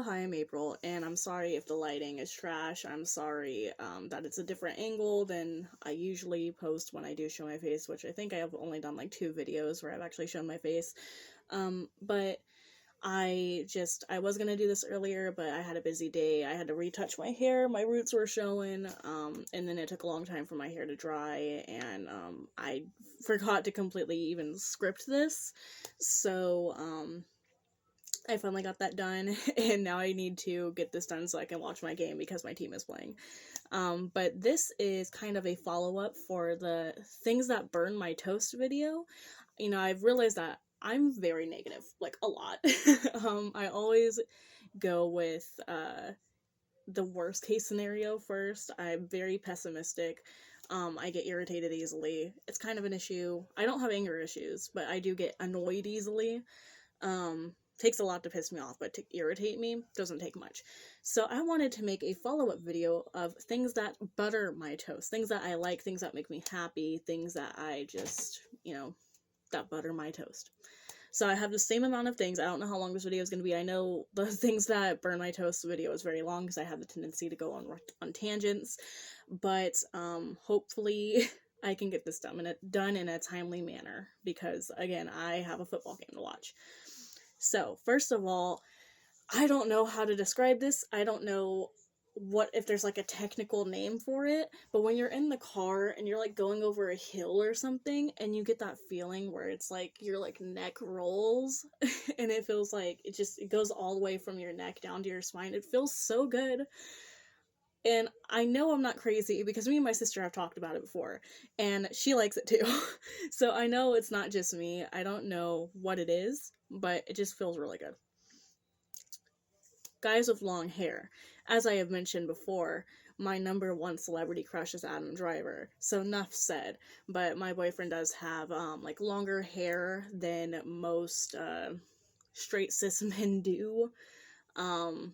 Hi, I'm April, and I'm sorry if the lighting is trash. I'm sorry that it's a different angle than I usually post when I do show my face, which I think I have only done like 2 videos where I've actually shown my face. But I was gonna do this earlier, but I had a busy day. I had to retouch my hair, my roots were showing, and then it took a long time for my hair to dry, and I forgot to completely even script this. So, I finally got that done, and now I need to get this done so I can watch my game because my team is playing. But this is kind of a follow up for the things that burn my toast video. I've realized that I'm very negative, like a lot. I always go with the worst case scenario first. I'm very pessimistic. I get irritated easily. It's kind of an issue. I don't have anger issues, but I do get annoyed easily. Takes a lot to piss me off, but to irritate me doesn't take much. So I wanted to make a follow-up video of things that butter my toast, things that I like, things that make me happy, things that I just, that butter my toast. So I have the same amount of things. I don't know how long this video is going to be. I know the things that burn my toast video is very long because I have the tendency to go on tangents, but hopefully I can get this done in a timely manner because again, I have a football game to watch. So, first of all, I don't know how to describe this. I don't know if there's like a technical name for it, but when you're in the car and you're like going over a hill or something and you get that feeling where it's like your like neck rolls and it feels like it goes all the way from your neck down to your spine. It feels so good. And I know I'm not crazy because me and my sister have talked about it before and she likes it too. So I know it's not just me. I don't know what it is, but it just feels really good. Guys with long hair. As I have mentioned before, my number one celebrity crush is Adam Driver. So enough said. But my boyfriend does have like longer hair than most straight cis men do. Um,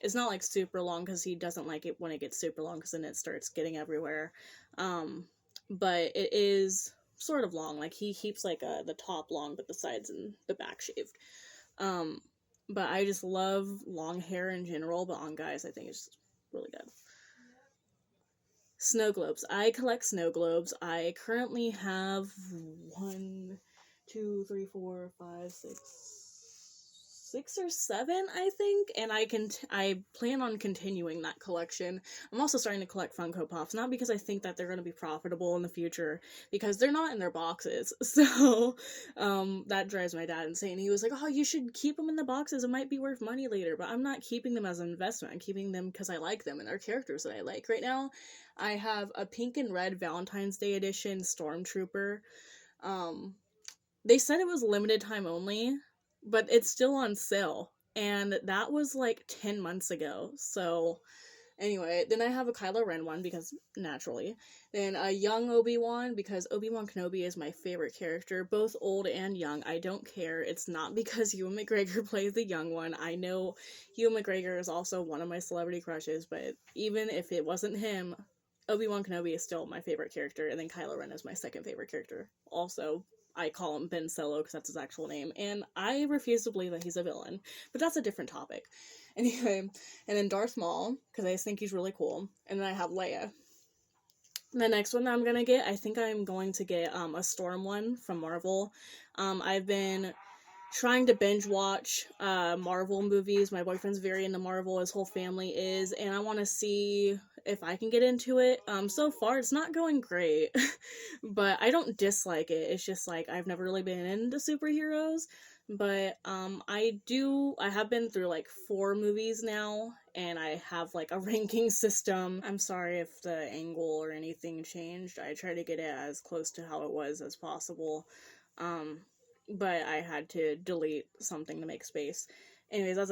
it's not like super long because he doesn't like it when it gets super long because then it starts getting everywhere. Um, but it is sort of long. Like he keeps like the top long, but the sides and the back shaved. Um, but I just love long hair in general, but on guys, I think it's really good. Snow globes. I collect snow globes. I currently have 6 or 7, I think, and I plan on continuing that collection. I'm also starting to collect Funko Pops, not because I think that they're going to be profitable in the future, because they're not in their boxes. So that drives my dad insane. He was like, "Oh, you should keep them in the boxes. It might be worth money later." But I'm not keeping them as an investment. I'm keeping them because I like them and they're characters that I like. Right now, I have a pink and red Valentine's Day edition Stormtrooper. Um, they said it was limited time only, but it's still on sale. And that was like 10 months ago. So, anyway, then I have a Kylo Ren one because naturally. Then a young Obi-Wan because Obi-Wan Kenobi is my favorite character, both old and young. I don't care. It's not because Ewan McGregor plays the young one. I know Ewan McGregor is also one of my celebrity crushes, but even if it wasn't him, Obi-Wan Kenobi is still my favorite character, and then Kylo Ren is my second favorite character. Also, I call him Ben Solo because that's his actual name, and I refuse to believe that he's a villain, but that's a different topic. Anyway, and then Darth Maul, because I just think he's really cool, and then I have Leia. The next one that I'm gonna get, I think I'm going to get a Storm one from Marvel. I've been trying to binge watch Marvel movies. My boyfriend's very into Marvel, his whole family is, and I want to see if I can get into it. So far it's not going great, but I don't dislike it. It's just like I've never really been into superheroes, but I have been through like 4 movies now, and I have like a ranking system. I'm sorry if the angle or anything changed. I try to get it as close to how it was as possible. Um, but I had to delete something to make space. Anyways, as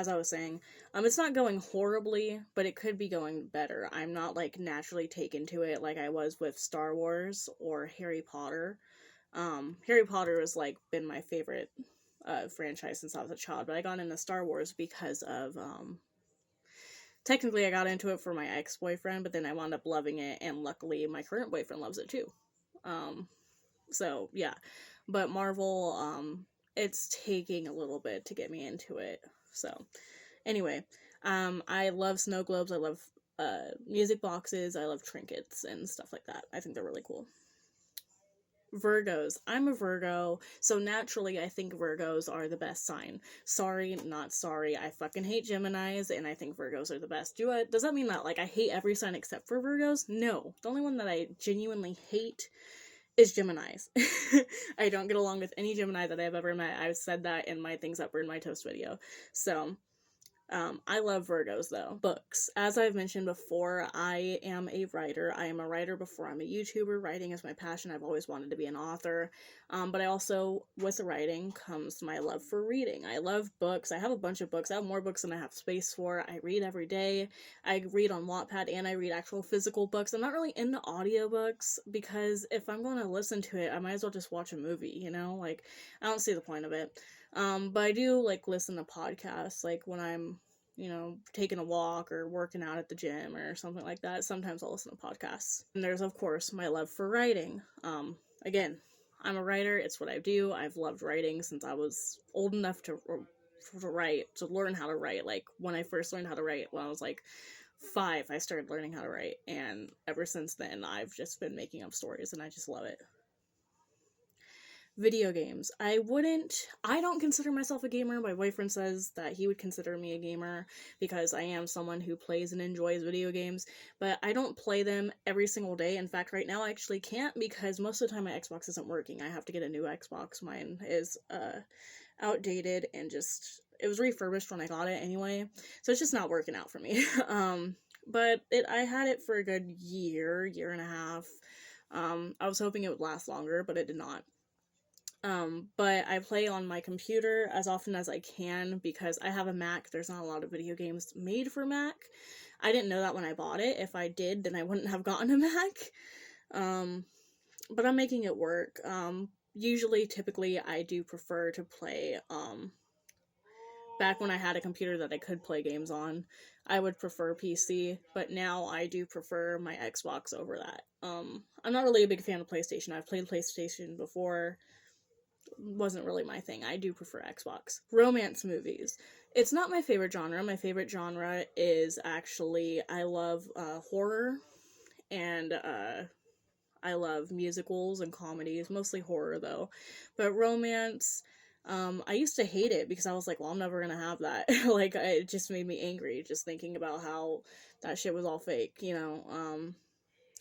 I was saying, it's not going horribly, but it could be going better. I'm not like naturally taken to it like I was with Star Wars or Harry Potter. Harry Potter has like been my favorite franchise since I was a child, but I got into Star Wars because of technically I got into it for my ex-boyfriend, but then I wound up loving it, and luckily my current boyfriend loves it too. Um, so yeah, but Marvel, it's taking a little bit to get me into it. So Anyway, I love snow globes. I love music boxes. I love trinkets and stuff like that. I think they're really cool. Virgos. I'm a Virgo, so naturally I think Virgos are the best sign. Sorry, not sorry. I fucking hate Geminis, and I think Virgos are the best. Does that mean that, like, I hate every sign except for Virgos? No. The only one that I genuinely hate is Geminis. I don't get along with any Gemini that I've ever met. I've said that in my Things That Burn My Toast video. So, I love Virgos though. Books. As I've mentioned before, I am a writer. I am a writer before I'm a YouTuber. Writing is my passion. I've always wanted to be an author. But I also, with writing, comes my love for reading. I love books. I have a bunch of books. I have more books than I have space for. I read every day. I read on Wattpad and I read actual physical books. I'm not really into audiobooks because if I'm going to listen to it, I might as well just watch a movie, you know? Like, I don't see the point of it. But I do, like, listen to podcasts, like, when I'm, taking a walk or working out at the gym or something like that. Sometimes I'll listen to podcasts. And there's, of course, my love for writing. Again, I'm a writer. It's what I do. I've loved writing since I was old enough to write, to learn how to write. Like, when I first learned how to write, when I was, like, 5, I started learning how to write. And ever since then, I've just been making up stories, and I just love it. Video games. I don't consider myself a gamer. My boyfriend says that he would consider me a gamer because I am someone who plays and enjoys video games, but I don't play them every single day. In fact, right now I actually can't because most of the time my Xbox isn't working. I have to get a new Xbox. Mine is outdated and it was refurbished when I got it anyway, so it's just not working out for me. But I had it for a good year and a half. I was hoping it would last longer, but it did not. But I play on my computer as often as I can because I have a Mac. There's not a lot of video games made for Mac. I didn't know that when I bought it. If I did, then I wouldn't have gotten a Mac. But I'm making it work. Typically, I do prefer to play, back when I had a computer that I could play games on, I would prefer PC, but now I do prefer my Xbox over that. I'm not really a big fan of PlayStation. I've played PlayStation before. Wasn't really my thing. I do prefer Xbox. Romance movies. It's not my favorite genre. My favorite genre is actually, I love horror, and I love musicals and comedies, mostly horror though. But romance, I used to hate it because I was like, well, I'm never gonna have that. Like, it just made me angry just thinking about how that shit was all fake,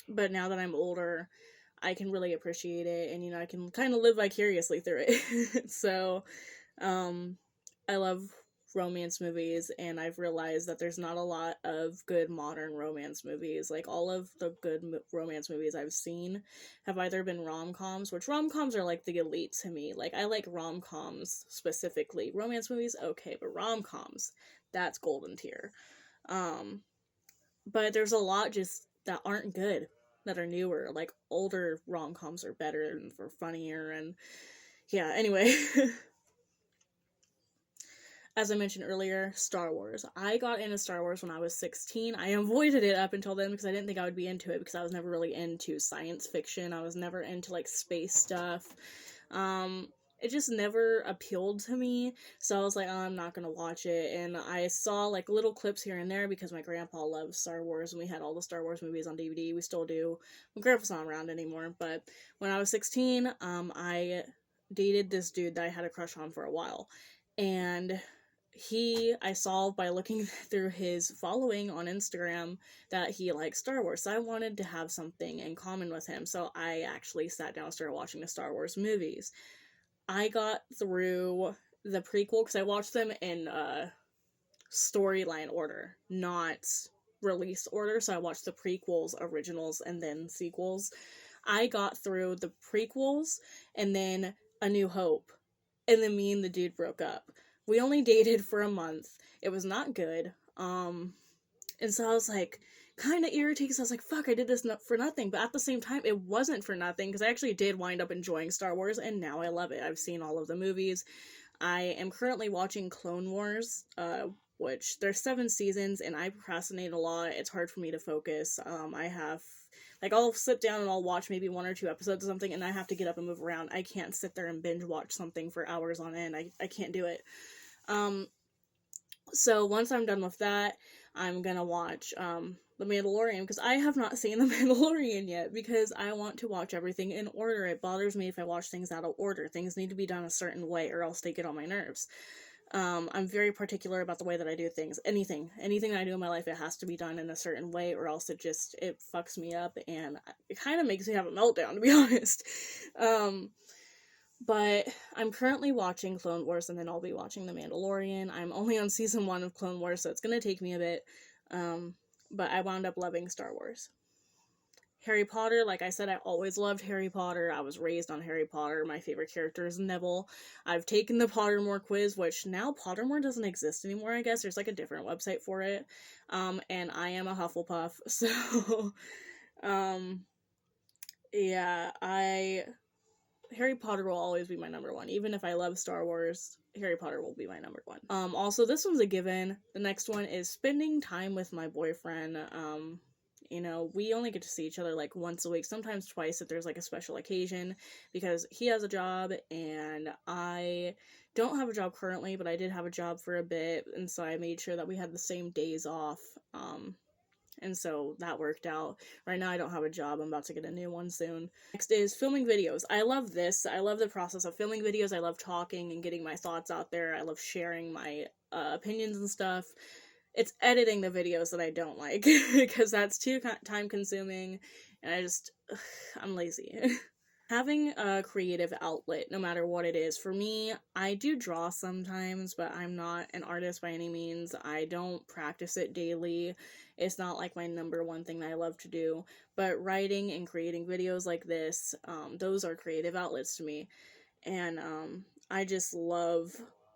But now that I'm older, I can really appreciate it, and I can kind of live vicariously through it. So, I love romance movies, and I've realized that there's not a lot of good modern romance movies. Like, all of the good romance movies I've seen have either been rom-coms, which rom-coms are like the elite to me. Like, I like rom-coms specifically. Romance movies, okay, but rom-coms, that's golden tier. But there's a lot just that aren't good, that are newer. Like, older rom-coms are better and for funnier, and yeah, anyway. As I mentioned earlier, Star Wars. I got into Star Wars when I was 16. I avoided it up until then because I didn't think I would be into it because I was never really into science fiction. I was never into, like, space stuff. It just never appealed to me, so I was like, oh, I'm not gonna watch it. And I saw, like, little clips here and there because my grandpa loves Star Wars, and we had all the Star Wars movies on DVD. We still do. My grandpa's not around anymore, but when I was 16, I dated this dude that I had a crush on for a while, and I saw by looking through his following on Instagram that he likes Star Wars, so I wanted to have something in common with him, so I actually sat down and started watching the Star Wars movies. I got through the prequel because I watched them in storyline order, not release order, so I watched the prequels, originals, and then sequels. I got through the prequels, and then A New Hope, and then me and the dude broke up. We only dated for a month. It was not good. And so I was like, kind of irritated because I was like, fuck, I did this for nothing. But at the same time, it wasn't for nothing because I actually did wind up enjoying Star Wars, and now I love it. I've seen all of the movies. I am currently watching Clone Wars, which there's 7 seasons, and I procrastinate a lot. It's hard for me to focus. I'll sit down and I'll watch maybe 1 or 2 episodes of something, and I have to get up and move around. I can't sit there and binge watch something for hours on end. I can't do it. So once I'm done with that, I'm gonna watch The Mandalorian, because I have not seen The Mandalorian yet, because I want to watch everything in order. It bothers me if I watch things out of order. Things need to be done a certain way, or else they get on my nerves. I'm very particular about the way that I do things. Anything that I do in my life, it has to be done in a certain way, or else it fucks me up, and it kind of makes me have a meltdown, to be honest. But I'm currently watching Clone Wars, and then I'll be watching The Mandalorian. I'm only on season 1 of Clone Wars, so it's gonna take me a bit. But I wound up loving Star Wars. Harry Potter, like I said, I always loved Harry Potter. I was raised on Harry Potter. My favorite character is Neville. I've taken the Pottermore quiz, which now Pottermore doesn't exist anymore, I guess. There's like a different website for it. And I am a Hufflepuff, so, yeah, Harry Potter will always be my number one. Even if I love Star Wars, Harry Potter will be my number one. Also, this one's a given. The next one is spending time with my boyfriend. We only get to see each other like once a week, sometimes twice if there's like a special occasion, because he has a job and I don't have a job currently, but I did have a job for a bit, and so I made sure that we had the same days off. And so that worked out. Right now I don't have a job. I'm about to get a new one soon. Next is filming videos. I love this. I love the process of filming videos. I love talking and getting my thoughts out there. I love sharing my opinions and stuff. It's editing the videos that I don't like, because that's too time consuming, and I'm lazy. Having a creative outlet, no matter what it is. For me, I do draw sometimes, but I'm not an artist by any means. I don't practice it daily. It's not like my number one thing that I love to do. But writing and creating videos like this, those are creative outlets to me. And I just love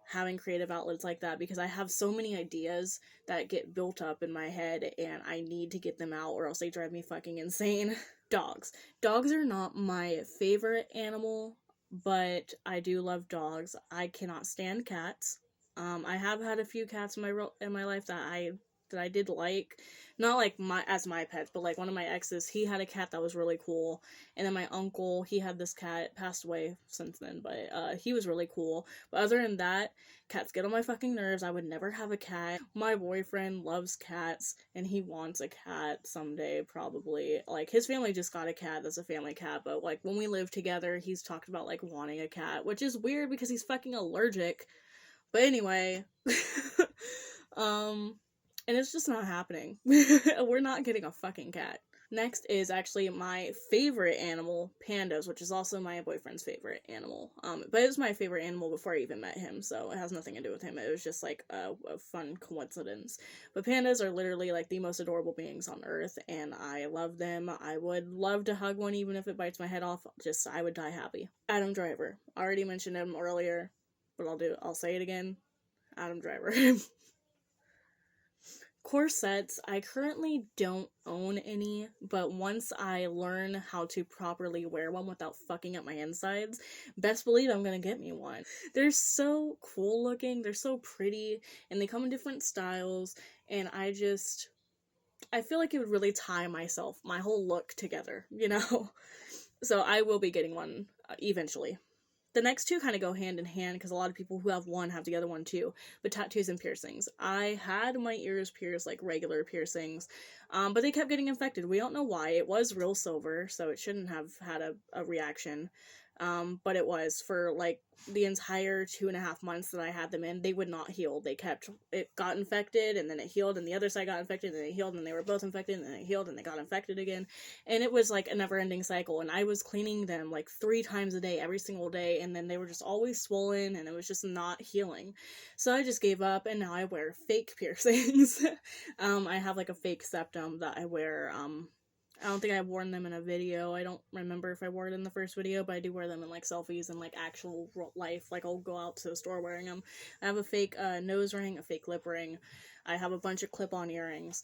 having creative outlets like that, because I have so many ideas that get built up in my head, and I need to get them out, or else they drive me fucking insane. Dogs. Dogs are not my favorite animal, but I do love dogs. I cannot stand cats. I have had a few cats in my life that I did like, not like my pets, but like one of my exes, he had a cat that was really cool, and then my uncle, he had this cat, passed away since then, but he was really cool. But other than that, cats get on my fucking nerves. I would never have a cat. My boyfriend loves cats, and he wants a cat someday, probably. Like, his family just got a cat that's a family cat, but like when we live together, he's talked about like wanting a cat, which is weird because he's fucking allergic. But anyway, and it's just not happening. We're not getting a fucking cat. Next is actually my favorite animal, pandas, which is also my boyfriend's favorite animal. But it was my favorite animal before I even met him, so it has nothing to do with him. It was just like a fun coincidence. But pandas are literally like the most adorable beings on earth, and I love them. I would love to hug one, even if it bites my head off. I would die happy. Adam Driver. I already mentioned him earlier, but I'll say it again. Adam Driver. Corsets, I currently don't own any, but once I learn how to properly wear one without fucking up my insides, best believe I'm gonna get me one. They're so cool looking, they're so pretty, and they come in different styles, and I feel like it would really tie my whole look together, you know? So I will be getting one eventually. The next two kind of go hand in hand, because a lot of people who have one have the other one too, but tattoos and piercings. I had my ears pierced, like regular piercings, but they kept getting infected. We don't know why. It was real silver, so it shouldn't have had a reaction, but it was. For like the entire 2.5 months that I had them in, they would not heal. It got infected, and then it healed, and the other side got infected, and it healed, and they were both infected, and then it healed, and they got infected again, and it was like a never-ending cycle, and I was cleaning them like 3 times a day, every single day, and then they were just always swollen, and it was just not healing. So I just gave up, and now I wear fake piercings. I have like a fake septum that I wear. I don't think I've worn them in a video. I don't remember if I wore it in the first video, but I do wear them in like selfies and like actual life. Like, I'll go out to the store wearing them. I have a fake nose ring, a fake lip ring. I have a bunch of clip-on earrings.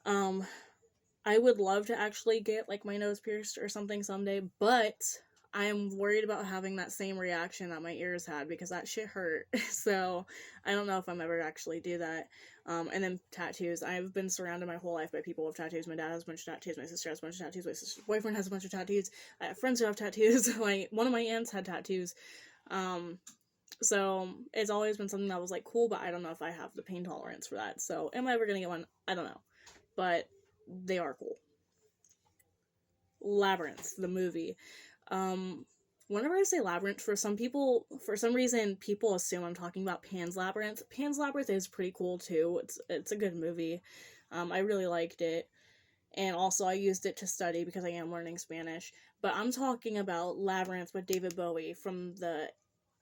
I would love to actually get like my nose pierced or something someday, but I'm worried about having that same reaction that my ears had, because that shit hurt. So I don't know if I'm ever actually do that. And then tattoos. I've been surrounded my whole life by people with tattoos. My dad has a bunch of tattoos. My sister has a bunch of tattoos. My sister's boyfriend has a bunch of tattoos. I have friends who have tattoos. One of my aunts had tattoos. So it's always been something that was like cool, but I don't know if I have the pain tolerance for that. So am I ever gonna get one? I don't know. But they are cool. Labyrinth, the movie. Um, Whenever I say Labyrinth, for some people, for some reason, people assume I'm talking about Pan's Labyrinth. Pan's Labyrinth is pretty cool too. It's a good movie. I really liked it, and also I used it to study because I am learning Spanish. But I'm talking about Labyrinth with David Bowie from the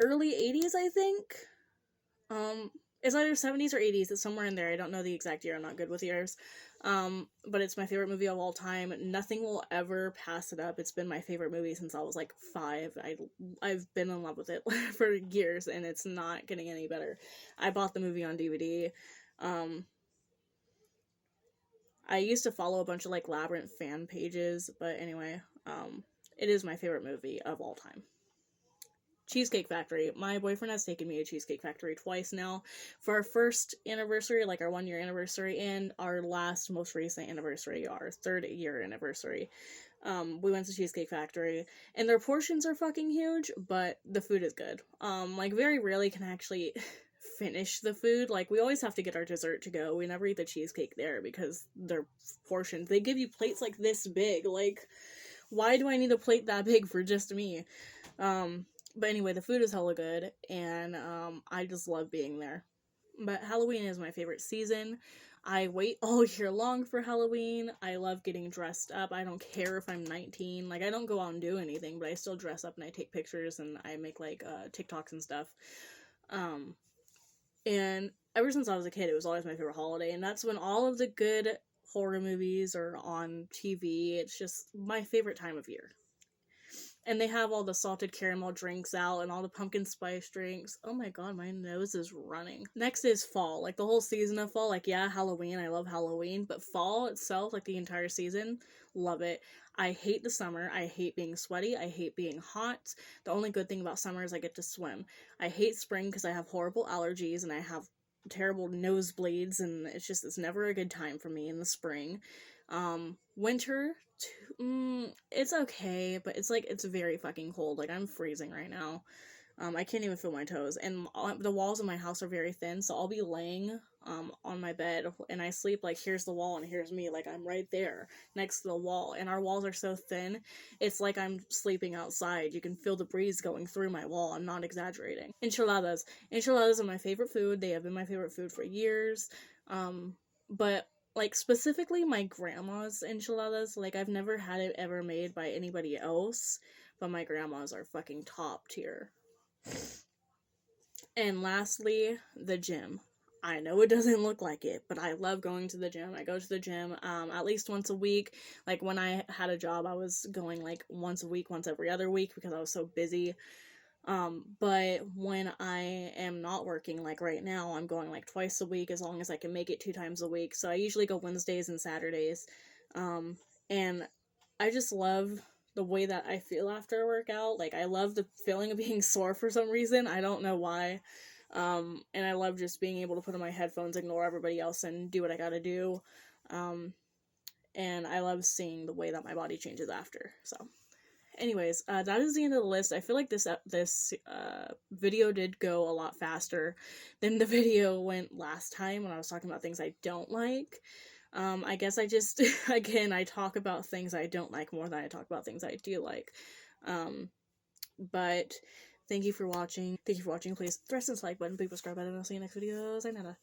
early '80s, I think. Um, it's either '70s or '80s. It's somewhere in there. I don't know the exact year. I'm not good with years. But it's my favorite movie of all time. Nothing will ever pass it up. It's been my favorite movie since I was like 5. I've been in love with it for years, and it's not getting any better. I bought the movie on DVD. Um, I used to follow a bunch of like Labyrinth fan pages, but anyway, it is my favorite movie of all time. Cheesecake Factory. My boyfriend has taken me to Cheesecake Factory twice now. For our first anniversary, like our 1-year anniversary, and our last, most recent anniversary, our 3rd-year anniversary. We went to Cheesecake Factory, and their portions are fucking huge, but the food is good. Like, very rarely can I actually finish the food. Like, we always have to get our dessert to go. We never eat the cheesecake there because their portions, they give you plates like this big. Like, why do I need a plate that big for just me? But anyway, the food is hella good, and I just love being there. But Halloween is my favorite season. I wait all year long for Halloween. I love getting dressed up. I don't care if I'm 19. Like, I don't go out and do anything, but I still dress up and I take pictures and I make, like, TikToks and stuff. Um, and ever since I was a kid, it was always my favorite holiday, and that's when all of the good horror movies are on TV. It's just my favorite time of year. And they have all the salted caramel drinks out and all the pumpkin spice drinks. Oh my god, my nose is running. Next is fall. Like, the whole season of fall. Like, yeah, Halloween. I love Halloween. But fall itself, like the entire season, love it. I hate the summer. I hate being sweaty. I hate being hot. The only good thing about summer is I get to swim. I hate spring because I have horrible allergies and I have terrible nosebleeds, and it's never a good time for me in the spring. Winter, it's okay, but it's very fucking cold. Like, I'm freezing right now. I can't even feel my toes, and the walls of my house are very thin, so I'll be laying on my bed, and I sleep like, here's the wall and here's me, like I'm right there next to the wall, and our walls are so thin, it's like I'm sleeping outside. You can feel the breeze going through my wall. I'm not exaggerating. Enchiladas are my favorite food. They have been my favorite food for years. But like, specifically my grandma's enchiladas, like, I've never had it ever made by anybody else, but my grandma's are fucking top tier. And lastly, the gym. I know it doesn't look like it, but I love going to the gym. I go to the gym at least once a week. Like, when I had a job, I was going like once a week, once every other week because I was so busy. But when I am not working, like right now, I'm going like twice a week as long as I can make it 2 times a week. So I usually go Wednesdays and Saturdays. And I just love the way that I feel after a workout. Like, I love the feeling of being sore for some reason. I don't know why. And I love just being able to put on my headphones, ignore everybody else, and do what I gotta do. And I love seeing the way that my body changes after. So, anyways, that is the end of the list. I feel like this video did go a lot faster than the video went last time when I was talking about things I don't like. I guess I just, again, I talk about things I don't like more than I talk about things I do like. But thank you for watching. Please press the like button, please subscribe button, and I'll see you next video. Sayonara.